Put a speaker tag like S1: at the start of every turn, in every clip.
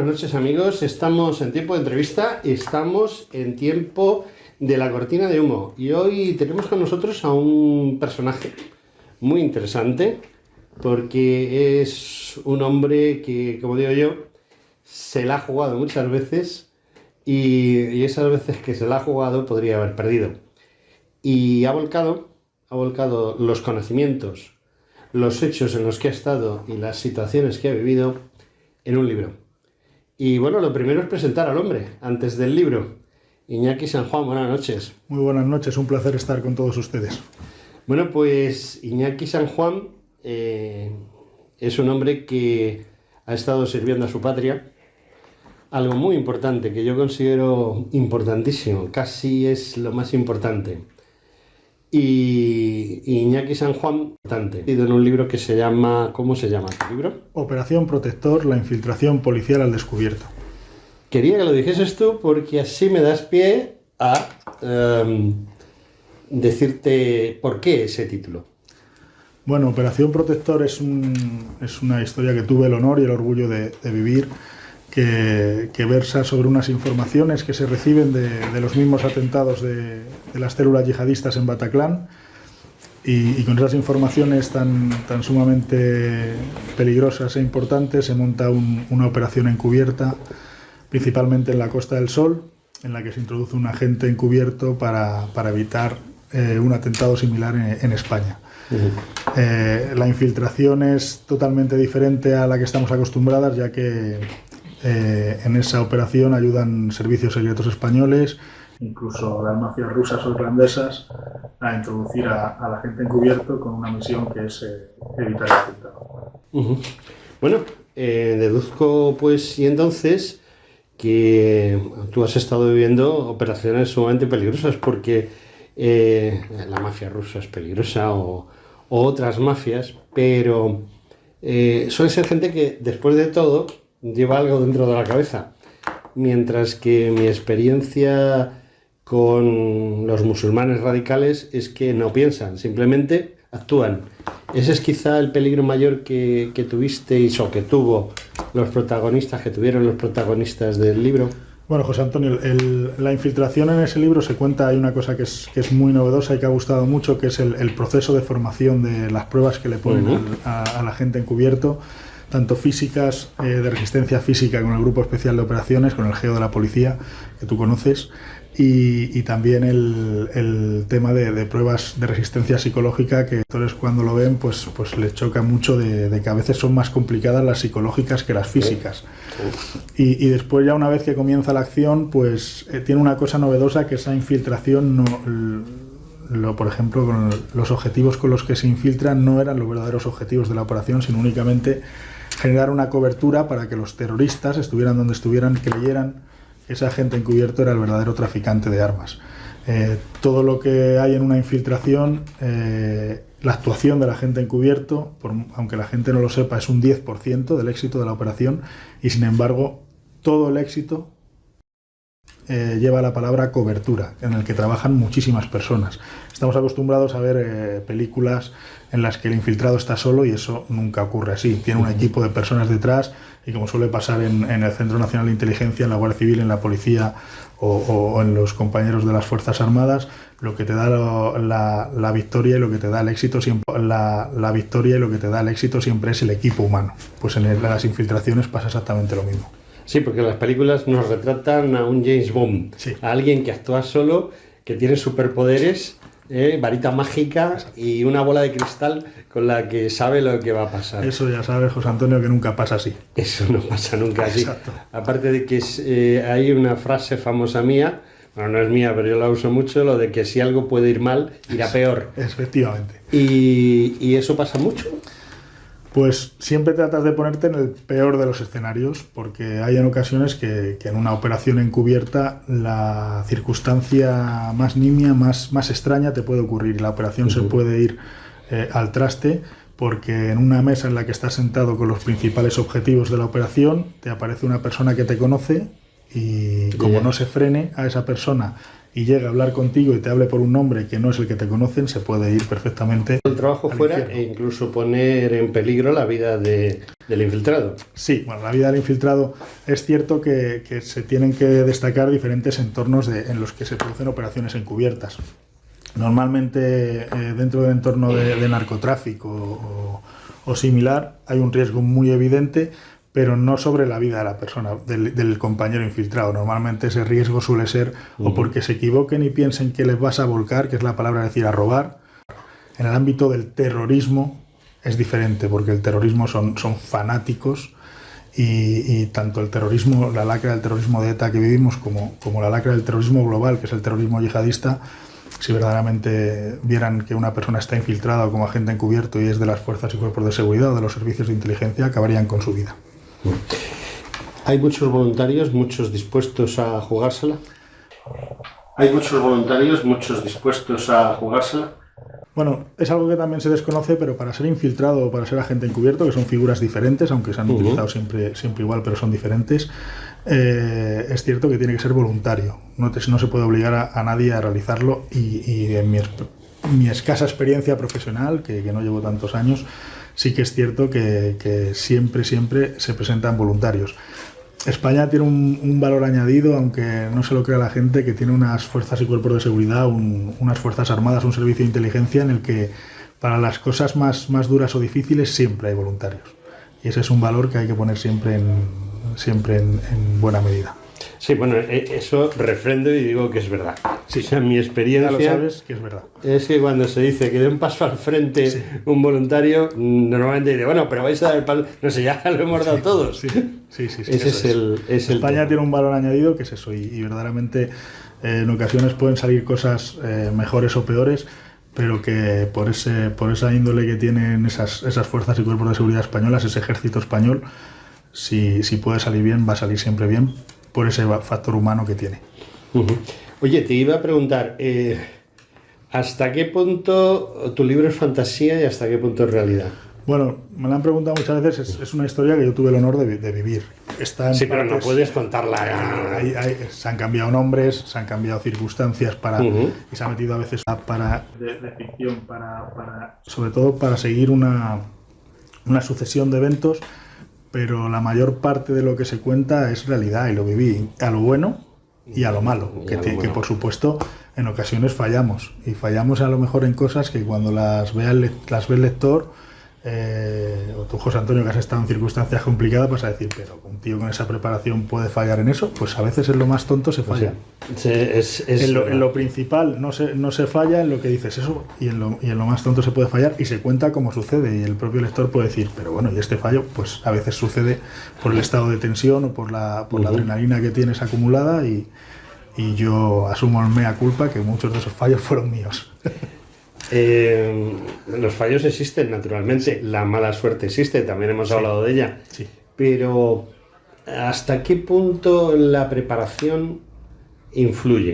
S1: noches, amigos. Estamos en tiempo de entrevista, estamos en tiempo de la cortina de humo y hoy tenemos con nosotros a un personaje muy interesante porque es un hombre que, como digo yo, se la ha jugado muchas veces y esas veces que se la ha jugado podría haber perdido. Y ha volcado los conocimientos, los hechos en los que ha estado y las situaciones que ha vivido en un libro. Y bueno, lo primero es presentar al hombre, antes del libro. Iñaki San Juan, buenas noches.
S2: Muy buenas noches, un placer estar con todos ustedes.
S1: Bueno, pues Iñaki San Juan es un hombre que ha estado sirviendo a su patria. Algo muy importante, que yo considero importantísimo, casi es lo más importante. Y Iñaki San Juan, en un libro que se llama... ¿Cómo se llama tu libro?
S2: Operación Protector, la infiltración policial al descubierto.
S1: Quería que lo dijeses tú porque así me das pie a decirte por qué ese título.
S2: Bueno, Operación Protector es una historia que tuve el honor y el orgullo de vivir, que versa sobre unas informaciones que se reciben de los mismos atentados de las células yihadistas en Bataclan y con esas informaciones tan sumamente peligrosas e importantes se monta una operación encubierta, principalmente en la Costa del Sol, en la que se introduce un agente encubierto para evitar un atentado similar en España. La infiltración es totalmente diferente a la que estamos acostumbradas, ya que en esa operación ayudan servicios secretos españoles, incluso las mafias rusas o irlandesas, a introducir a la gente encubierto con una misión que es evitar el atentado.
S1: Bueno, deduzco pues y entonces que tú has estado viviendo operaciones sumamente peligrosas porque la mafia rusa es peligrosa o otras mafias, pero suele ser gente que después de todo lleva algo dentro de la cabeza, mientras que mi experiencia con los musulmanes radicales es que no piensan, simplemente actúan. Ese es quizá el peligro mayor que tuvisteis o que tuvieron los protagonistas del libro.
S2: Bueno, José Antonio, la infiltración en ese libro se cuenta, hay una cosa que es muy novedosa y que ha gustado mucho, que es el proceso de formación de las pruebas que le ponen a la gente encubierto, tanto físicas, de resistencia física con el Grupo Especial de Operaciones, con el GEO de la Policía, que tú conoces, y también el tema de pruebas de resistencia psicológica, que actores cuando lo ven pues les choca mucho de que a veces son más complicadas las psicológicas que las físicas. Y después, ya una vez que comienza la acción, pues tiene una cosa novedosa, que esa infiltración por ejemplo, con los objetivos con los que se infiltran no eran los verdaderos objetivos de la operación, sino únicamente generar una cobertura para que los terroristas, estuvieran donde estuvieran, creyeran que ese agente encubierto era el verdadero traficante de armas. Todo lo que hay en una infiltración, la actuación del agente encubierto, aunque la gente no lo sepa, es un 10% del éxito de la operación, y sin embargo todo el éxito lleva la palabra cobertura, en el que trabajan muchísimas personas. Estamos acostumbrados a ver películas en las que el infiltrado está solo, y eso nunca ocurre así. Tiene un equipo de personas detrás, y como suele pasar en el Centro Nacional de Inteligencia, en la Guardia Civil, en la Policía o en los compañeros de las Fuerzas Armadas, lo que te da la victoria y lo que te da el éxito siempre, la victoria y lo que te da el éxito siempre es el equipo humano. Pues en las infiltraciones pasa exactamente lo mismo.
S1: Sí, porque las películas nos retratan a un James Bond, sí, a alguien que actúa solo, que tiene superpoderes, varita mágica y una bola de cristal con la que sabe lo que va a pasar.
S2: Eso ya sabes, José Antonio, que nunca pasa así.
S1: Eso no pasa nunca así.
S2: Exacto.
S1: Aparte de que hay una frase famosa mía, bueno, no es mía, pero yo la uso mucho, lo de que si algo puede ir mal, irá peor.
S2: Efectivamente.
S1: ¿Y eso pasa mucho?
S2: Pues siempre tratas de ponerte en el peor de los escenarios, porque hay en ocasiones que en una operación encubierta la circunstancia más nimia, más extraña te puede ocurrir. La operación se puede ir al traste, porque en una mesa en la que estás sentado con los principales objetivos de la operación te aparece una persona que te conoce Y como no se frene a esa persona y llega a hablar contigo y te hable por un nombre que no es el que te conocen, se puede ir perfectamente
S1: el trabajo fuera
S2: infierno.
S1: e incluso poner en peligro la vida del infiltrado.
S2: Sí, bueno, la vida del infiltrado es cierto que se tienen que destacar diferentes entornos en los que se producen operaciones encubiertas. Normalmente dentro del entorno de narcotráfico o similar hay un riesgo muy evidente, pero no sobre la vida de la persona, del compañero infiltrado. Normalmente ese riesgo suele ser o porque se equivoquen y piensen que les vas a volcar, que es la palabra decir a robar. En el ámbito del terrorismo es diferente, porque el terrorismo son fanáticos y tanto el terrorismo, la lacra del terrorismo de ETA que vivimos, como la lacra del terrorismo global, que es el terrorismo yihadista, si verdaderamente vieran que una persona está infiltrada como agente encubierto y es de las fuerzas y cuerpos de seguridad o de los servicios de inteligencia, acabarían con su vida.
S1: ¿Hay muchos voluntarios, muchos dispuestos a jugársela? ¿Hay muchos voluntarios, muchos dispuestos a jugársela?
S2: Bueno, es algo que también se desconoce, pero para ser infiltrado o para ser agente encubierto, que son figuras diferentes, aunque se han utilizado siempre igual, pero son diferentes, es cierto que tiene que ser voluntario. No se puede obligar a nadie a realizarlo y en mi escasa experiencia profesional, que no llevo tantos años, sí que es cierto que siempre se presentan voluntarios. España tiene un valor añadido, aunque no se lo crea la gente, que tiene unas fuerzas y cuerpos de seguridad, unas fuerzas armadas, un servicio de inteligencia en el que para las cosas más duras o difíciles siempre hay voluntarios. Y ese es un valor que hay que poner siempre en buena medida.
S1: Sí, bueno, eso refrendo y digo que es verdad.
S2: Sí.
S1: O sea, mi experiencia...
S2: Ya lo sabes que es verdad.
S1: Es que cuando se dice que dé un paso al frente un voluntario, normalmente dice, bueno, pero vais a dar el paso... No sé, ya lo hemos dado todos.
S2: Sí.
S1: Ese es el
S2: España tiene un valor añadido que es eso, y verdaderamente en ocasiones pueden salir cosas mejores o peores, pero que por esa índole que tienen esas fuerzas y cuerpos de seguridad españolas, ese ejército español, si puede salir bien, va a salir siempre bien, por ese factor humano que tiene.
S1: Oye, te iba a preguntar, ¿hasta qué punto tu libro es fantasía y hasta qué punto es realidad?
S2: Bueno, me lo han preguntado muchas veces, es una historia que yo tuve el honor de vivir.
S1: Sí, pero no puedes contarla.
S2: Se han cambiado nombres, se han cambiado circunstancias y se ha metido a veces de ficción, sobre todo para seguir una sucesión de eventos, pero la mayor parte de lo que se cuenta es realidad y lo viví, a lo bueno y a lo malo, que por supuesto en ocasiones fallamos, y fallamos a lo mejor en cosas que cuando las ve el lector, o tú, José Antonio, que has estado en circunstancias complicadas, vas a decir, pero un tío con esa preparación puede fallar en eso. Pues a veces en lo más tonto se falla. En lo principal no se falla, en lo que dices eso, y en lo más tonto se puede fallar y se cuenta como sucede, y el propio lector puede decir, pero bueno, y este fallo pues a veces sucede por el estado de tensión o por la adrenalina que tienes acumulada, y yo asumo el mea culpa que muchos de esos fallos fueron míos.
S1: Los fallos existen, naturalmente. La mala suerte existe, también hemos hablado de ella.
S2: Sí.
S1: Pero ¿hasta qué punto la preparación influye?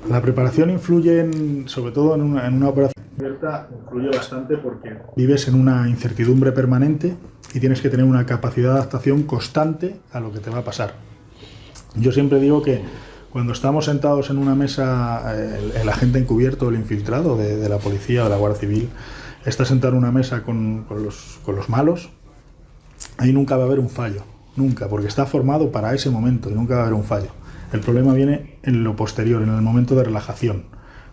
S2: La preparación influye, sobre todo en una operación abierta, influye bastante porque vives en una incertidumbre permanente y tienes que tener una capacidad de adaptación constante a lo que te va a pasar. Yo siempre digo que cuando estamos sentados en una mesa, el agente encubierto, el infiltrado de la policía o de la Guardia Civil, está sentado en una mesa con los malos, ahí nunca va a haber un fallo, nunca, porque está formado para ese momento y nunca va a haber un fallo. El problema viene en lo posterior, en el momento de relajación.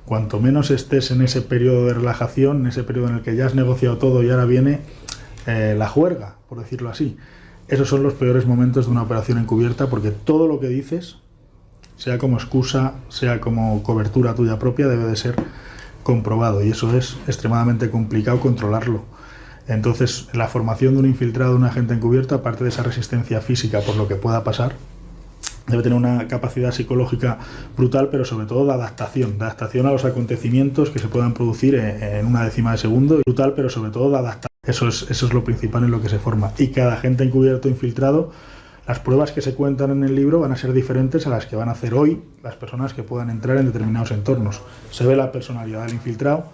S2: Cuanto menos estés en ese periodo de relajación, en ese periodo en el que ya has negociado todo y ahora viene la juerga, por decirlo así. Esos son los peores momentos de una operación encubierta, porque todo lo que dices, sea como excusa, sea como cobertura tuya propia, debe de ser comprobado, y eso es extremadamente complicado controlarlo. Entonces, la formación de un infiltrado, de un agente encubierto, aparte de esa resistencia física por lo que pueda pasar, debe tener una capacidad psicológica brutal, pero sobre todo de adaptación a los acontecimientos que se puedan producir en una décima de segundo, brutal, pero sobre todo de adaptación. Eso es lo principal en lo que se forma. Y cada agente encubierto infiltrado, las pruebas que se cuentan en el libro van a ser diferentes a las que van a hacer hoy las personas que puedan entrar en determinados entornos. Se ve la personalidad del infiltrado,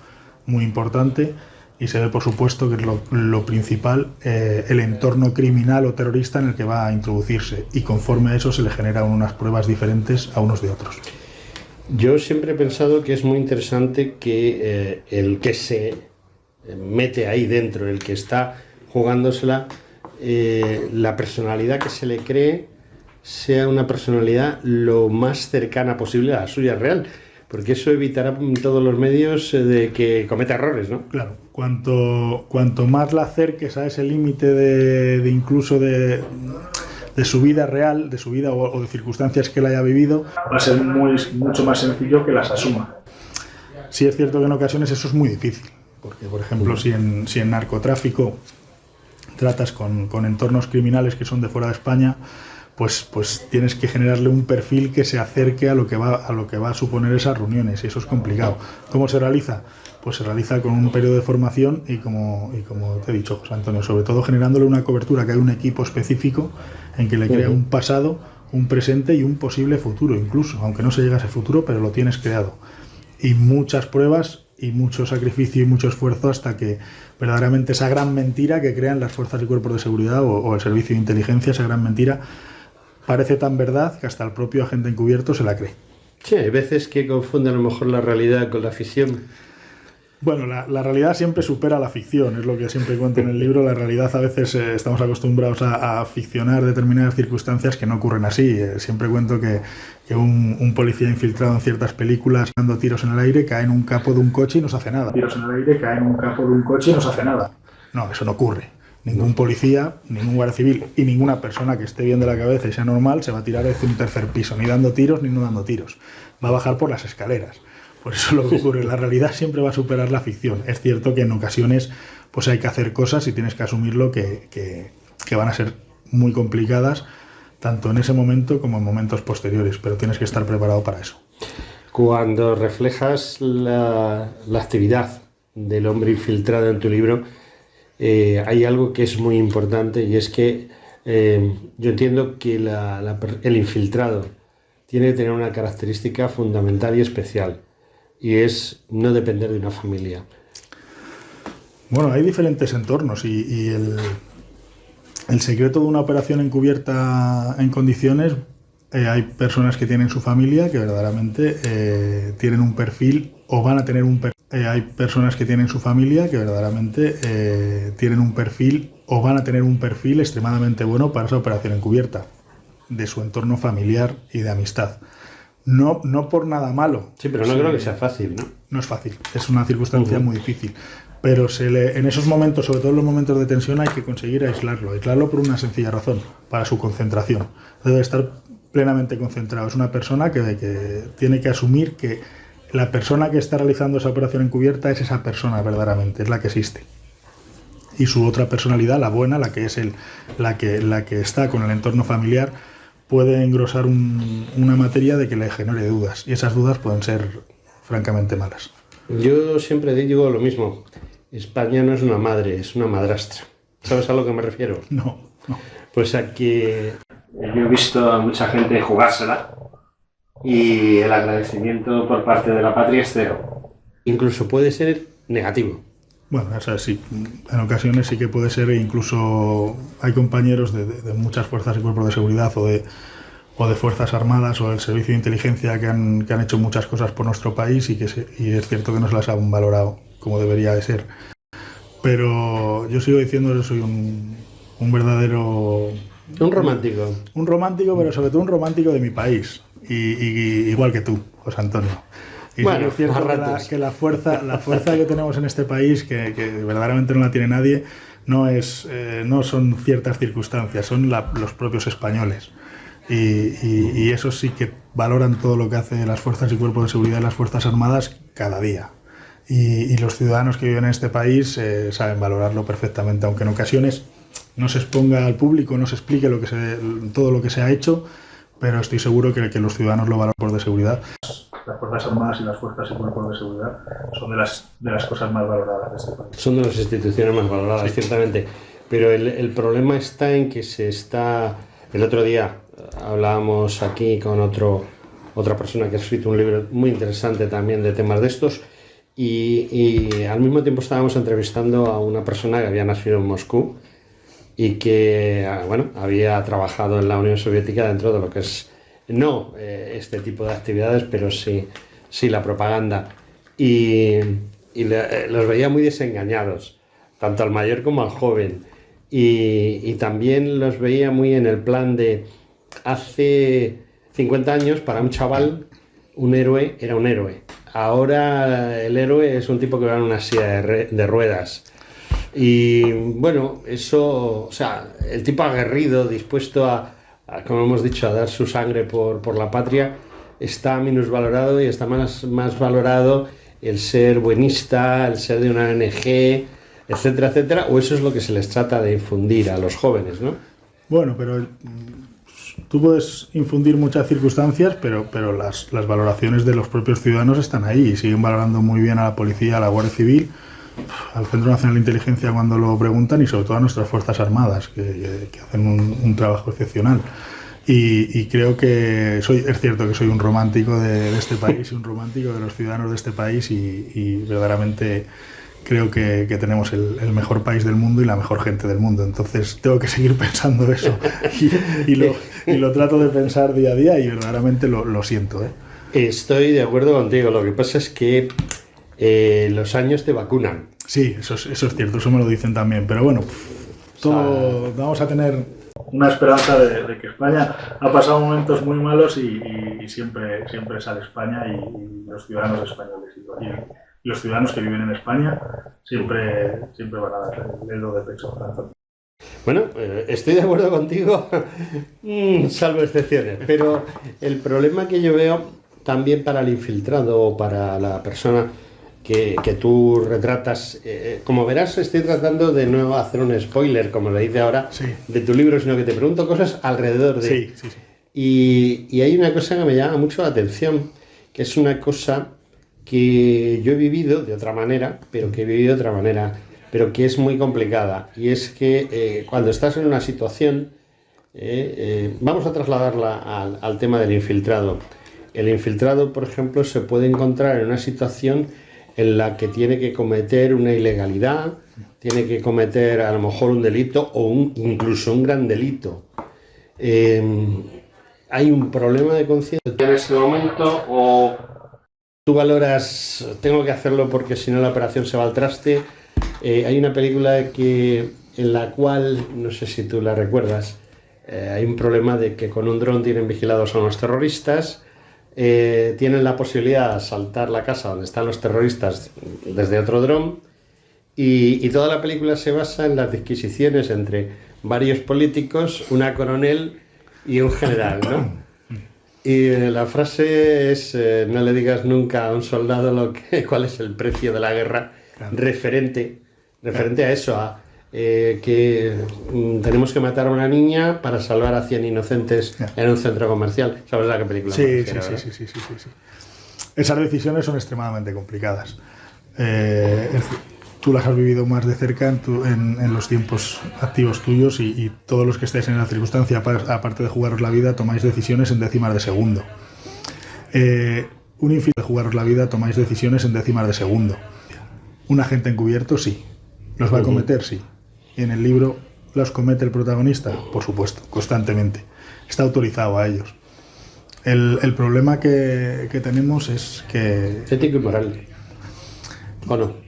S2: muy importante, y se ve, por supuesto, que es lo principal, el entorno criminal o terrorista en el que va a introducirse, y conforme a eso se le generan unas pruebas diferentes a unos de otros.
S1: Yo siempre he pensado que es muy interesante que el que se mete ahí dentro, el que está jugándosela, la personalidad que se le cree sea una personalidad lo más cercana posible a la suya real, porque eso evitará en todos los medios de que cometa errores, ¿no?
S2: Claro, cuanto más la acerques a ese límite de incluso de su vida real, de su vida o de circunstancias que él haya vivido, va a ser mucho más sencillo que las asuma. Sí es cierto que en ocasiones eso es muy difícil, porque por ejemplo si en narcotráfico tratas con entornos criminales que son de fuera de España, pues tienes que generarle un perfil que se acerque a lo que va a suponer esas reuniones, y eso es complicado. ¿Cómo se realiza? Pues se realiza con un periodo de formación y como te he dicho, José Antonio, sobre todo generándole una cobertura, que hay un equipo específico en que le crea un pasado, un presente y un posible futuro, incluso, aunque no se llega a ese futuro, pero lo tienes creado. Y muchas pruebas y mucho sacrificio y mucho esfuerzo hasta que verdaderamente esa gran mentira que crean las fuerzas y cuerpos de seguridad o el servicio de inteligencia, esa gran mentira, parece tan verdad que hasta el propio agente encubierto se la cree.
S1: Sí, hay veces que confunden a lo mejor la realidad con la ficción.
S2: Bueno, la realidad siempre supera la ficción, es lo que siempre cuento en el libro. La realidad a veces estamos acostumbrados a ficcionar determinadas circunstancias que no ocurren así. Siempre cuento que un policía infiltrado en ciertas películas dando tiros en el aire cae en un capó de un coche y no se hace nada. Tiros en el aire, cae en un capó de un coche y no se hace nada. No, eso no ocurre. Ningún policía, ningún guardia civil y ninguna persona que esté bien de la cabeza y sea normal se va a tirar desde un tercer piso, ni dando tiros ni no dando tiros. Va a bajar por las escaleras. Por eso lo que ocurre, la realidad siempre va a superar la ficción. Es cierto que en ocasiones pues hay que hacer cosas y tienes que asumirlo que van a ser muy complicadas, tanto en ese momento como en momentos posteriores, pero tienes que estar preparado para eso.
S1: Cuando reflejas la actividad del hombre infiltrado en tu libro, hay algo que es muy importante, y es que yo entiendo que el infiltrado tiene que tener una característica fundamental y especial, y es no depender de una familia.
S2: Bueno, hay diferentes entornos y el secreto de una operación encubierta en condiciones, hay personas que tienen su familia que verdaderamente tienen un perfil o van a tener un perfil. Hay personas que tienen su familia que verdaderamente tienen un perfil o van a tener un perfil extremadamente bueno para esa operación encubierta, de su entorno familiar y de amistad. No por nada malo.
S1: Sí, pero no creo que sea fácil, ¿no?
S2: No es fácil, es una circunstancia muy difícil. Pero en esos momentos, sobre todo en los momentos de tensión, hay que conseguir aislarlo por una sencilla razón, para su concentración. Debe estar plenamente concentrado. Es una persona que tiene que asumir que la persona que está realizando esa operación encubierta es esa persona verdaderamente, es la que existe. Y su otra personalidad, la buena, la que es la que está con el entorno familiar, puede engrosar una materia de que le genere dudas, y esas dudas pueden ser francamente malas.
S1: Yo siempre digo lo mismo: España no es una madre, es una madrastra. ¿Sabes a lo que me refiero?
S2: No.
S1: Pues a que yo he visto a mucha gente jugársela y el agradecimiento por parte de la patria es cero. Incluso puede ser negativo.
S2: Bueno, eso sí, en ocasiones sí que puede ser, e incluso hay compañeros de muchas fuerzas y cuerpos de seguridad o de fuerzas armadas o del servicio de inteligencia que han hecho muchas cosas por nuestro país y es cierto que no se las han valorado como debería de ser. Pero yo sigo diciendo que soy un verdadero...
S1: Un romántico.
S2: Un romántico, pero sobre todo un romántico de mi país, y igual que tú, José Antonio. Y bueno, es cierto que la fuerza que tenemos en este país, que verdaderamente no la tiene nadie, no son ciertas circunstancias, son los propios españoles. Y eso sí que valoran todo lo que hacen las fuerzas y cuerpos de seguridad y las fuerzas armadas cada día. Y los ciudadanos que viven en este país saben valorarlo perfectamente, aunque en ocasiones no se exponga al público, no se explique todo lo que se ha hecho, pero estoy seguro que los ciudadanos lo valoran por de seguridad. Las fuerzas armadas y las fuerzas y cuerpos de seguridad son de las cosas más valoradas de este país.
S1: Son de las instituciones más valoradas, sí, ciertamente. Pero el problema está en que el otro día hablábamos aquí con otra persona que ha escrito un libro muy interesante también de temas de estos, y al mismo tiempo estábamos entrevistando a una persona que había nacido en Moscú y que, bueno, había trabajado en la Unión Soviética dentro de lo que es, no este tipo de actividades, pero sí la propaganda. Y los veía muy desengañados, tanto al mayor como al joven. Y también los veía muy en el plan de hace 50 años, para un chaval, un héroe era un héroe. Ahora el héroe es un tipo que va en una silla de ruedas. Y bueno, eso, o sea, el tipo aguerrido, dispuesto como hemos dicho, a dar su sangre por la patria, está minusvalorado y está más valorado el ser buenista, el ser de una ONG, etcétera, etcétera, o eso es lo que se les trata de infundir a los jóvenes, ¿no?
S2: Bueno, pero tú puedes infundir muchas circunstancias, pero las valoraciones de los propios ciudadanos están ahí y siguen valorando muy bien a la policía, a la Guardia Civil, al Centro Nacional de Inteligencia cuando lo preguntan y sobre todo a nuestras Fuerzas Armadas, que hacen un trabajo excepcional. Y creo que es cierto que soy un romántico de este país, un romántico de los ciudadanos de este país y verdaderamente creo que tenemos el mejor país del mundo y la mejor gente del mundo. Entonces tengo que seguir pensando eso y lo trato de pensar día a día y verdaderamente lo siento, ¿eh?
S1: Estoy de acuerdo contigo. Lo que pasa es que los años te vacunan.
S2: Sí, eso es cierto, eso me lo dicen también. Pero bueno, vamos a tener una esperanza de que España ha pasado momentos muy malos y siempre sale España y los ciudadanos españoles y los ciudadanos que viven en España siempre van a dar el dedo de pecho.
S1: Bueno, estoy de acuerdo contigo, salvo excepciones, pero el problema que yo veo también para el infiltrado o para la persona que tú retratas, como verás, estoy tratando de no hacer un spoiler, como le dice ahora,
S2: sí,
S1: de tu libro, sino que te pregunto cosas alrededor de...
S2: Sí.
S1: Y hay una cosa que me llama mucho la atención, que es una cosa que yo he vivido de otra manera, pero que es muy complicada, y es que cuando estás en una situación, vamos a trasladarla al tema del infiltrado. El infiltrado, por ejemplo, se puede encontrar en una situación en la que tiene que cometer una ilegalidad, tiene que cometer a lo mejor un delito o incluso un gran delito. Hay un problema de conciencia en ese momento, o tú valoras, tengo que hacerlo porque si no la operación se va al traste. Hay una película en la cual, no sé si tú la recuerdas, hay un problema de que con un dron tienen vigilados a unos terroristas, tienen la posibilidad de asaltar la casa donde están los terroristas desde otro dron, y toda la película se basa en las disquisiciones entre varios políticos, una coronel y un general, ¿no? Y la frase es, no le digas nunca a un soldado cuál es el precio de la guerra, claro. referente a eso, que tenemos que matar a una niña para salvar a 100 inocentes en un centro comercial. ¿Sabes a qué película?
S2: Sí. Esas decisiones son extremadamente complicadas. Tú las has vivido más de cerca en los tiempos activos tuyos y todos los que estáis en la circunstancia, aparte de jugaros la vida, tomáis decisiones en décimas de segundo. Un infiltrado de jugaros la vida, tomáis decisiones en décimas de segundo. Un agente encubierto, sí. ¿Los va a cometer? Sí. ¿Y en el libro los comete el protagonista? Por supuesto, constantemente. Está autorizado a ellos. El problema que tenemos es que...
S1: ético y moral. ¿O no?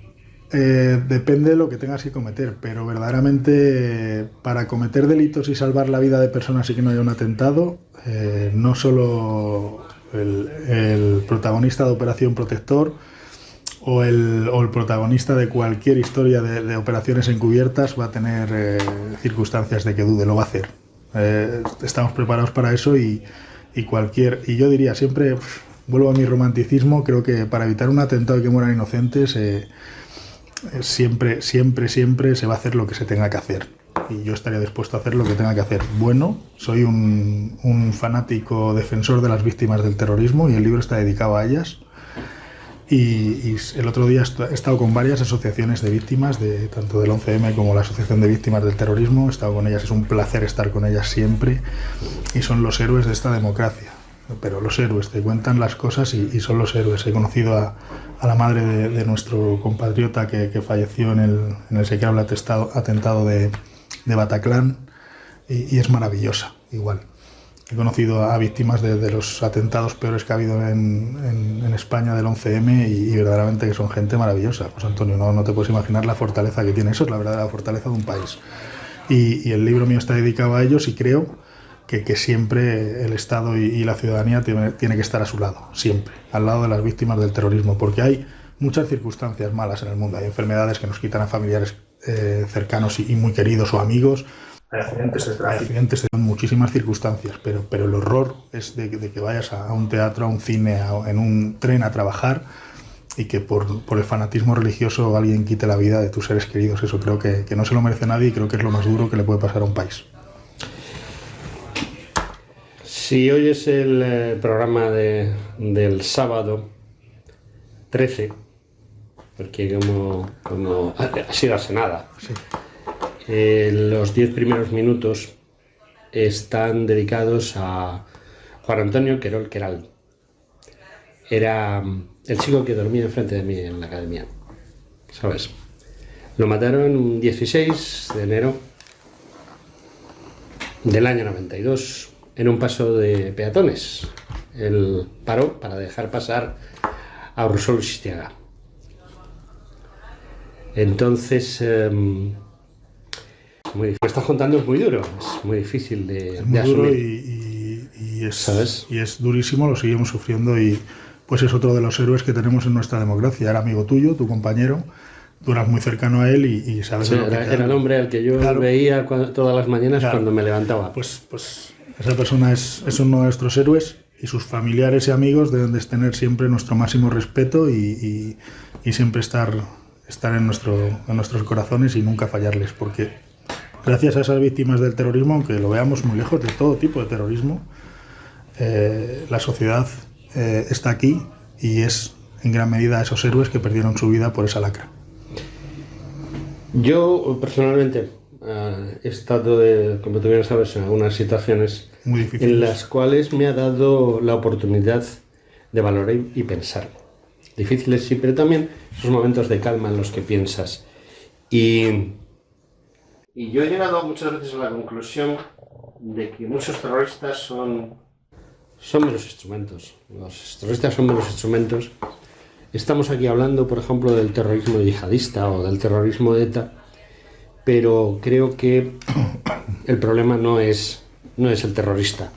S2: Depende de lo que tengas que cometer, pero verdaderamente para cometer delitos y salvar la vida de personas y que no haya un atentado, no solo el protagonista de Operación Protector o el protagonista de cualquier historia de operaciones encubiertas va a tener circunstancias de que dude, lo va a hacer. Estamos preparados para eso y yo diría siempre, vuelvo a mi romanticismo, creo que para evitar un atentado y que mueran inocentes, siempre se va a hacer lo que se tenga que hacer. Y yo estaría dispuesto a hacer lo que tenga que hacer. Bueno, soy un fanático defensor de las víctimas del terrorismo y el libro está dedicado a ellas. Y el otro día he estado con varias asociaciones de víctimas, tanto del 11M como la Asociación de Víctimas del Terrorismo. He estado con ellas, es un placer estar con ellas siempre y son los héroes de esta democracia. pero los héroes, te cuentan las cosas y son los héroes. He conocido a la madre de nuestro compatriota que falleció en el execrable atentado de Bataclan y es maravillosa, igual. He conocido a víctimas de los atentados peores que ha habido en España del 11M y verdaderamente que son gente maravillosa. Pues Antonio, no te puedes imaginar la fortaleza que tiene. Eso es la verdadera fortaleza de un país. Y el libro mío está dedicado a ellos y creo que siempre el Estado y la ciudadanía tiene que estar a su lado, siempre, al lado de las víctimas del terrorismo, porque hay muchas circunstancias malas en el mundo. Hay enfermedades que nos quitan a familiares cercanos y muy queridos o amigos. Hay accidentes de muchísimas circunstancias, pero el horror es de que vayas a un teatro, a un cine, en un tren a trabajar y que por el fanatismo religioso alguien quite la vida de tus seres queridos. Eso creo que no se lo merece nadie y creo que es lo más duro que le puede pasar a un país.
S1: Si oyes el programa del sábado 13, porque como ha sido hace nada,
S2: Sí.
S1: Los 10 primeros minutos están dedicados a Juan Antonio Querol Queralt. Era el chico que dormía enfrente de mí en la academia, ¿sabes? Lo mataron un 16 de enero del año 92 en un paso de peatones. Él paró para dejar pasar a Urrosol Sistiaga. Entonces, lo que estás contando es muy duro, es muy difícil de
S2: Muy
S1: asumir.
S2: duro y es,
S1: ¿Sabes?
S2: y es durísimo, lo seguimos sufriendo y pues es otro de los héroes que tenemos en nuestra democracia. Era amigo tuyo, tu compañero, tú eras muy cercano a él y sabes
S1: Sí,
S2: de lo que
S1: era el hombre al que yo veía todas las mañanas cuando me levantaba.
S2: Pues esa persona es uno de nuestros héroes y sus familiares y amigos deben de tener siempre nuestro máximo respeto y siempre estar en nuestros corazones y nunca fallarles, porque gracias a esas víctimas del terrorismo, aunque lo veamos muy lejos de todo tipo de terrorismo, la sociedad está aquí y es en gran medida esos héroes que perdieron su vida por esa lacra.
S1: Yo personalmente he estado, como tú bien sabes, en algunas situaciones
S2: Muy difíciles.
S1: en las cuales me ha dado la oportunidad de valorar y pensar. Difíciles sí, pero también esos momentos de calma en los que piensas. Y yo he llegado muchas veces a la conclusión de que muchos terroristas son meros instrumentos. Los terroristas son meros instrumentos. Estamos aquí hablando, por ejemplo, del terrorismo yihadista o del terrorismo de ETA, pero creo que el problema no es el terrorista,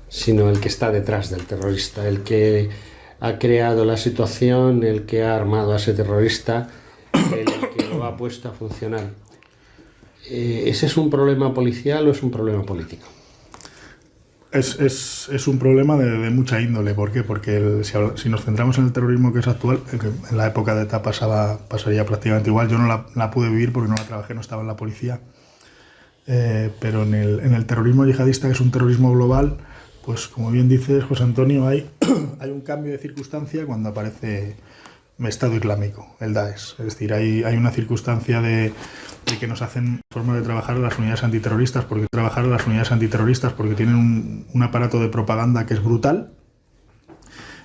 S1: sino el que está detrás del terrorista, el que ha creado la situación, el que ha armado a ese terrorista, el que lo ha puesto a funcionar. ¿Ese es un problema policial o es un problema político?
S2: Es un problema de mucha índole. ¿Por qué? Porque si nos centramos en el terrorismo que es actual, en la época de ETA pasaría prácticamente igual. Yo no la pude vivir porque no la trabajé, no estaba en la policía. Pero en el terrorismo yihadista, que es un terrorismo global, pues como bien dices, José Antonio, hay un cambio de circunstancia cuando aparece el Estado Islámico, el Daesh. Es decir, hay una circunstancia de que nos hacen forma de trabajar a las unidades antiterroristas, porque tienen un aparato de propaganda que es brutal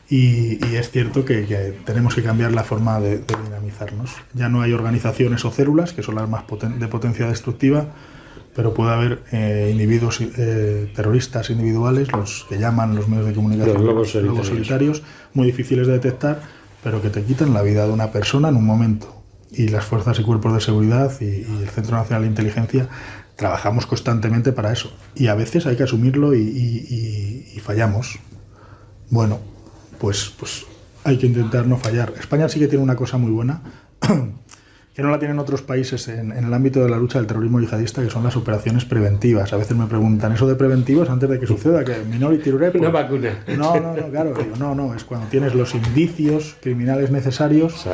S2: y es cierto que tenemos que cambiar la forma de dinamizarnos. Ya no hay organizaciones o células, que son las más de potencia destructiva, pero puede haber individuos terroristas individuales, los que llaman los medios de comunicación
S1: los
S2: lobos solitarios, muy difíciles de detectar, pero que te quitan la vida de una persona en un momento. Y las fuerzas y cuerpos de seguridad y el Centro Nacional de Inteligencia trabajamos constantemente para eso. Y a veces hay que asumirlo y fallamos. Bueno, pues hay que intentar no fallar. España sí que tiene una cosa muy buena, que no la tienen otros países en el ámbito de la lucha del terrorismo yihadista, que son las operaciones preventivas. A veces me preguntan, ¿eso de preventivos antes de que suceda? ¿Que Minority Report?
S1: Una vacuna.
S2: No, claro. Digo, no, es cuando tienes los indicios criminales necesarios,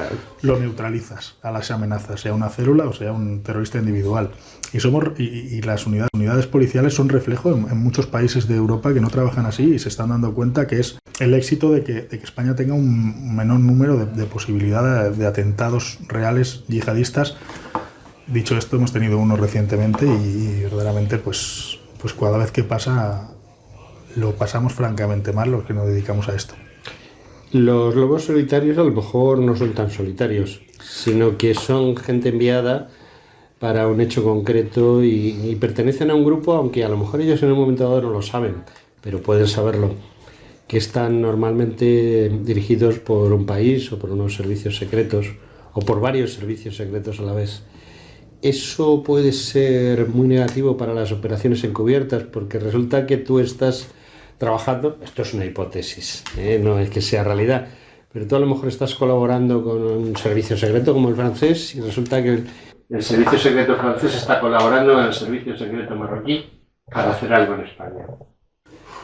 S2: lo neutralizas a las amenazas, sea una célula o sea un terrorista individual. Y las unidades policiales son reflejo en muchos países de Europa que no trabajan así y se están dando cuenta que es el éxito de que España tenga un menor número de posibilidad de atentados reales yihadistas. Dicho esto, hemos tenido uno recientemente y verdaderamente pues cada vez que pasa lo pasamos francamente mal los que nos dedicamos a esto.
S1: Los lobos solitarios a lo mejor no son tan solitarios, sino que son gente enviada para un hecho concreto y pertenecen a un grupo, aunque a lo mejor ellos en un momento dado no lo saben, pero pueden saberlo, que están normalmente dirigidos por un país o por unos servicios secretos o por varios servicios secretos a la vez. Eso puede ser muy negativo para las operaciones encubiertas, porque resulta que tú estás trabajando, esto es una hipótesis, no es que sea realidad, pero tú a lo mejor estás colaborando con un servicio secreto como el francés y resulta que el servicio secreto francés está colaborando con el servicio secreto marroquí para hacer algo en España.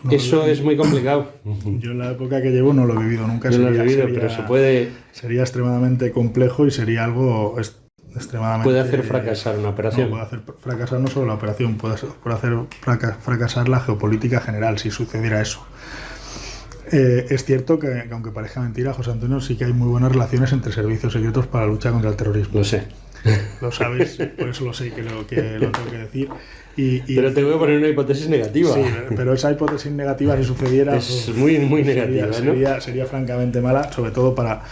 S1: No, eso es muy complicado.
S2: Yo en la época que llevo no lo he vivido nunca.
S1: No lo he vivido, pero se puede...
S2: Sería extremadamente complejo y sería algo extremadamente...
S1: Puede hacer fracasar una operación.
S2: No, puede hacer fracasar no solo la operación, puede hacer fracasar la geopolítica general si sucediera eso. Es cierto que, aunque parezca mentira, José Antonio, sí que hay muy buenas relaciones entre servicios secretos para la lucha contra el terrorismo.
S1: Lo sé.
S2: Lo sabes, por eso lo sé que lo tengo que decir.
S1: Pero te voy a poner una hipótesis negativa.
S2: Sí, pero esa hipótesis negativa, si sucediera,
S1: es muy negativa,
S2: sería francamente mala, sobre todo para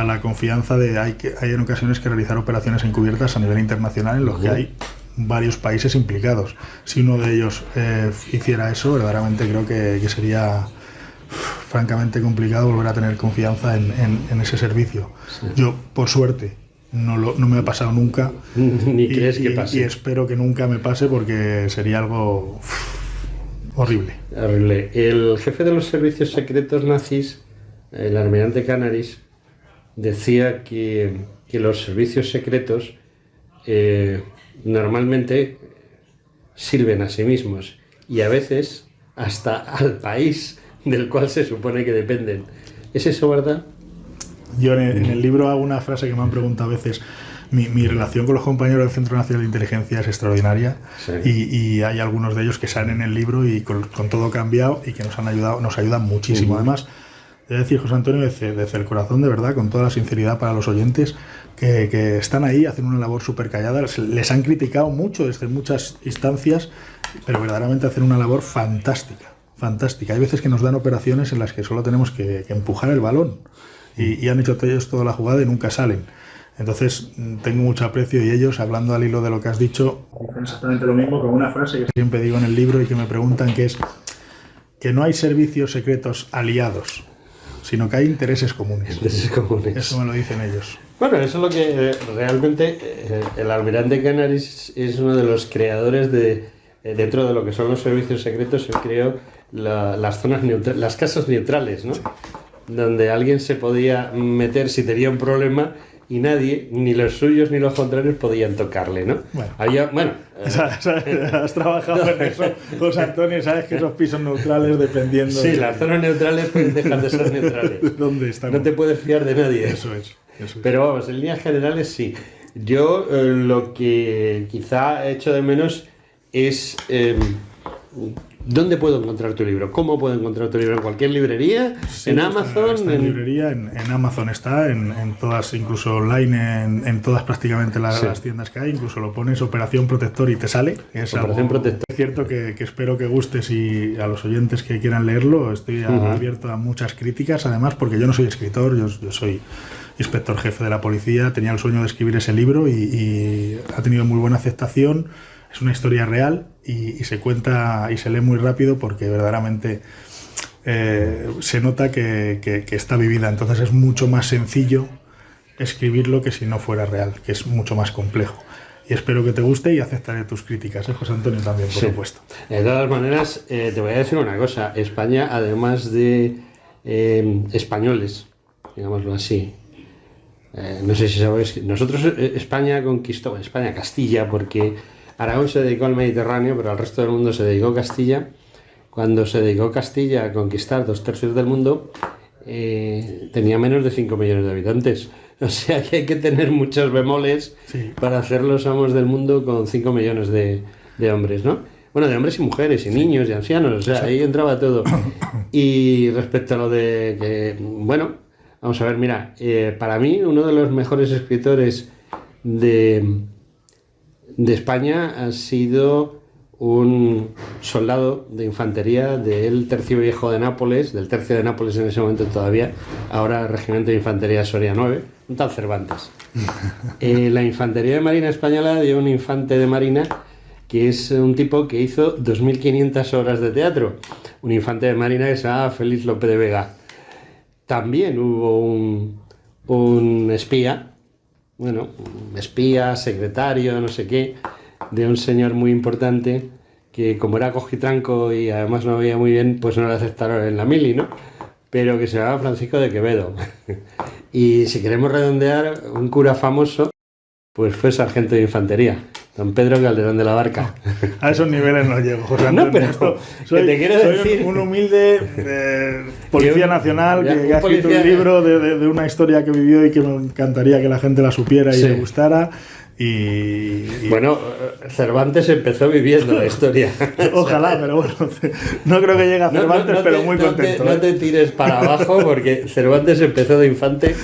S2: la confianza de hay en ocasiones que realizar operaciones encubiertas a nivel internacional en los que hay varios países implicados. Si uno de ellos hiciera eso, verdaderamente creo que sería francamente complicado volver a tener confianza en ese servicio. Sí. Yo, por suerte, no me ha pasado nunca.
S1: Ni crees que pase.
S2: Y espero que nunca me pase porque sería algo horrible.
S1: Horrible. El jefe de los servicios secretos nazis, el almirante Canaris, decía que los servicios secretos normalmente sirven a sí mismos y a veces hasta al país del cual se supone que dependen. ¿Es eso verdad?
S2: Yo en el libro hago una frase que me han preguntado a veces. Mi relación con los compañeros del Centro Nacional de Inteligencia es extraordinaria. Sí. Y hay algunos de ellos que salen en el libro y con todo cambiado y que nos ayudan muchísimo. Además, debo decir, José Antonio, desde el corazón, de verdad, con toda la sinceridad para los oyentes, que están ahí, hacen una labor súper callada. Les han criticado mucho desde muchas instancias, pero verdaderamente hacen una labor fantástica. Fantástica. Hay veces que nos dan operaciones en las que solo tenemos que empujar el balón y han hecho ellos toda la jugada y nunca salen. Entonces tengo mucho aprecio y ellos, hablando al hilo de lo que has dicho, dicen exactamente lo mismo con una frase que siempre digo en el libro y que me preguntan, que es que no hay servicios secretos aliados, sino que hay intereses comunes.
S1: Intereses comunes.
S2: Eso me lo dicen ellos.
S1: Bueno, eso es lo que realmente el almirante Canaris es uno de los creadores dentro de lo que son los servicios secretos. Él creó las zonas las casas neutrales, ¿no? Sí. Donde alguien se podía meter si tenía un problema y nadie, ni los suyos ni los contrarios, podían tocarle, ¿no?
S2: Bueno. Has trabajado en eso, José Antonio, sabes que esos pisos neutrales dependiendo...
S1: Sí, las zonas neutrales pueden dejar de ser neutrales.
S2: ¿Dónde están?
S1: No te puedes fiar de nadie.
S2: Eso es.
S1: Pero vamos, en líneas generales sí. Yo lo que quizá echo de menos es... ¿dónde puedo encontrar tu libro? ¿Cómo puedo encontrar tu libro? ¿En cualquier librería? Sí, ¿en Amazon?
S2: Está en librería, en Amazon está, en todas, incluso online, en todas prácticamente las tiendas que hay. Incluso lo pones Operación Protector y te sale. Es
S1: Operación Protector.
S2: Es cierto que espero que gustes y a los oyentes que quieran leerlo. Estoy abierto a muchas críticas, además, porque yo no soy escritor, yo soy inspector jefe de la policía. Tenía el sueño de escribir ese libro y ha tenido muy buena aceptación. Es una historia real y se cuenta y se lee muy rápido porque verdaderamente se nota que está vivida. Entonces es mucho más sencillo escribirlo que si no fuera real, que es mucho más complejo. Y espero que te guste y aceptaré tus críticas, José Antonio, también, por supuesto.
S1: De todas maneras, te voy a decir una cosa. España, además de españoles, digámoslo así, no sé si sabéis, nosotros España conquistó, Castilla, porque Aragón se dedicó al Mediterráneo, pero al resto del mundo se dedicó a Castilla. Cuando se dedicó Castilla a conquistar 2/3 del mundo, tenía menos de 5 millones de habitantes. O sea que hay que tener muchos bemoles para hacer los amos del mundo con 5 millones de hombres, ¿no? Bueno, de hombres y mujeres, y niños, y ancianos, o sea, ahí entraba todo. Y respecto a lo de que, bueno, vamos a ver, mira, para mí uno de los mejores escritores de España ha sido un soldado de infantería del Tercio Viejo de Nápoles, del Tercio de Nápoles en ese momento todavía, ahora Regimiento de Infantería Soria 9, un tal Cervantes. La Infantería de Marina Española dio un infante de Marina que es un tipo que hizo 2500 horas de teatro, un infante de Marina que se llama Félix López de Vega. También hubo un espía, bueno, un espía, secretario, no sé qué, de un señor muy importante que como era cojitranco y además no veía muy bien, pues no le aceptaron en la mili, ¿no? Pero que se llamaba Francisco de Quevedo. Y si queremos redondear, un cura famoso, pues fue sargento de infantería, don Pedro Calderón de la Barca.
S2: A esos niveles no llego, José Antonio.
S1: No, pero
S2: soy,
S1: te quiero decir
S2: un humilde policía nacional que ha escrito un libro de una historia que vivió y que me encantaría que la gente la supiera y le gustara. Y
S1: bueno, Cervantes empezó viviendo la historia.
S2: Ojalá, pero bueno, no creo que llegue a Cervantes, pero muy contento.
S1: No te tires para abajo porque Cervantes empezó de infante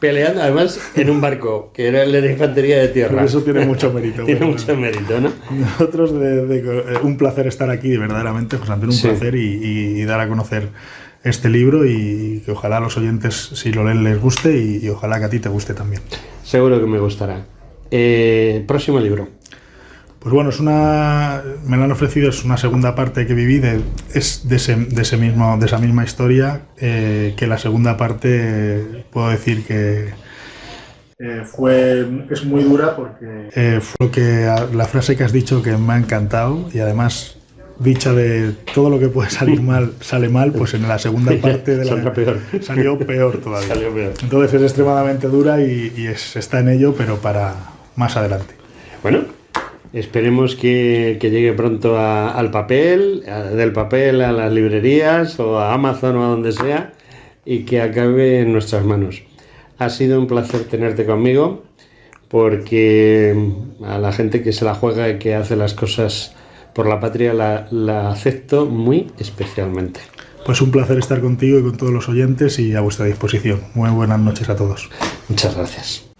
S1: peleando, además en un barco, que era el de la infantería de tierra.
S2: Por eso tiene mucho mérito.
S1: Tiene mucho mérito, ¿no?
S2: Nosotros, un placer estar aquí, verdaderamente, José Antonio, un placer y dar a conocer este libro y que ojalá a los oyentes, si lo leen, les guste y ojalá que a ti te guste también.
S1: Seguro que me gustará. Próximo libro.
S2: Pues bueno, me lo han ofrecido, es una segunda parte que viví de esa misma historia, que la segunda parte puedo decir que es muy dura porque fue la frase que has dicho que me ha encantado y además dicha de todo lo que puede salir mal sale mal, pues en la segunda parte salió peor todavía.
S1: Salió peor.
S2: Entonces es extremadamente dura y está en ello, pero para más adelante.
S1: Bueno, esperemos que llegue pronto al papel, del papel a las librerías o a Amazon o a donde sea y que acabe en nuestras manos. Ha sido un placer tenerte conmigo porque a la gente que se la juega y que hace las cosas por la patria la acepto muy especialmente.
S2: Pues un placer estar contigo y con todos los oyentes y a vuestra disposición. Muy buenas noches a todos.
S1: Muchas gracias.